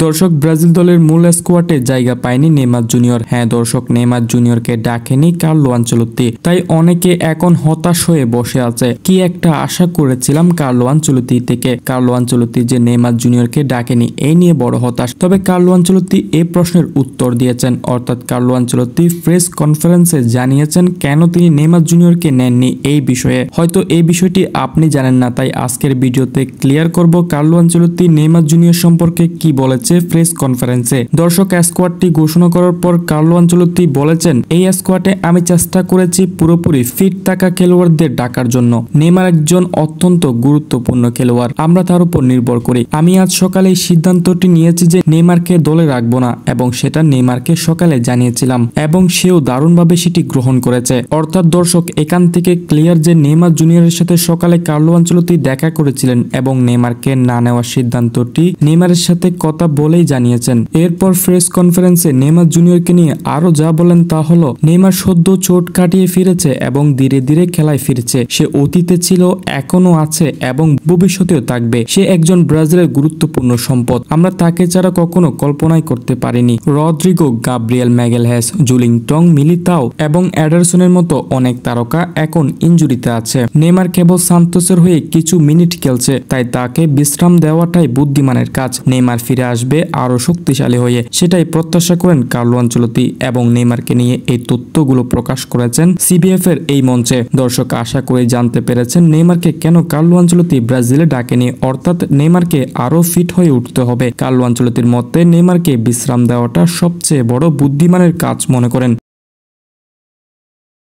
দর্শক, ব্রাজিল দলের মূল স্কোয়াডে জায়গা পায়নি নেইমার জুনিয়র। হ্যাঁ দর্শক, নেইমার জুনিয়রকে ডাকেনি কার্লো আনচেলত্তি। তাই অনেকে এখন হতাশ হয়ে বসে আছে। কি একটা আশা করেছিলাম কার্লো আনচেলত্তি থেকে। কার্লো আনচেলত্তি যে নেইমার জুনিয়রকে ডাকেনি, এই নিয়ে বড় হতাশ। তবে কার্লো আনচেলত্তি এই প্রশ্নের উত্তর দিয়েছেন। অর্থাৎ কার্লো আনচেলত্তি প্রেস কনফারেন্সে জানিয়েছেন কেন তিনি নেইমার জুনিয়রকে নেননি এই বিষয়ে। হয়তো এই বিষয়টি আপনি জানেন না, তাই আজকের ভিডিওতে ক্লিয়ার করব কার্লো আনচেলত্তি নেইমার জুনিয়র সম্পর্কে কি বলেছে প্রেস কনফারেন্সে। দর্শক, স্কোয়াডটি ঘোষণা করার পর কার্লো আনচেলত্তি বলেছেন, এই স্কোয়াডে আমি চেষ্টা করেছি পুরোপুরি ফিট থাকা খেলোয়াড়দের ডাকার জন্য। নেইমার একজন অত্যন্ত গুরুত্বপূর্ণ খেলোয়াড়, আমরা তার উপর নির্ভর করি। আমি আজ সকালে এই সিদ্ধান্তটি নিয়েছি যে নেইমারকে দলে রাখবো না, এবং সেটা নেইমারকে সকালে জানিয়েছিলাম এবং সেও দারুণভাবে সেটি গ্রহণ করেছে। অর্থাৎ দর্শক, এখান থেকে ক্লিয়ার যে নেইমার জুনিয়রের সাথে সকালে কার্লো আনচেলত্তি দেখা করেছিলেন এবং নেইমারকে না নেওয়ার সিদ্ধান্তটি নেইমারের সাথে কথা বলেই জানিয়েছেন। এরপর প্রেস কনফারেন্সে নেইমার জুনিয়রকে নিয়ে আরো যা বলেন তা হলো, নেইমার সদ্য চোট কাটিয়ে ফিরেছে এবং ধীরে ধীরে খেলায় ফিরছে। সে অতীতে ছিল, এখনো আছে এবং ভবিষ্যতেও থাকবে। সে একজন ব্রাজিলের গুরুত্বপূর্ণ সম্পদ, আমরা তাকে ছাড়া কখনো কল্পনাই করতে পারিনি। রদ্রিগো, গাব্রিয়েল ম্যাগালহ্যাস, জুলিংটং, মিলিতাও এবং এডারসনের মতো অনেক তারকা এখন ইনজুরিতে আছে। নেইমার কেবল সান্তোসের হয়ে কিছু মিনিট খেলছে, তাই তাকে বিশ্রাম দেওয়াটাই বুদ্ধিমানের কাজ। নেইমার ফিরে আসবে আরো শক্তিশালী হয়ে, সেটাই প্রত্যাশা করেন কার্লো আনচেলত্তি এবং নেইমারকে নিয়ে এই তথ্যগুলো প্রকাশ করেছেন সিবিএফ এর এই মঞ্চে। দর্শক, আশা করে জানতে পেরেছেন নেইমারকে কেন কার্লো আনচেলত্তি ব্রাজিলে ডাকেনি। অর্থাৎ নেইমারকে আরো ফিট হয়ে উঠতে হবে। কার্লো আনচেলত্তির মতে নেইমারকে বিশ্রাম দেওয়াটা সবচেয়ে বড় বুদ্ধিমানের কাজ মনে করেন।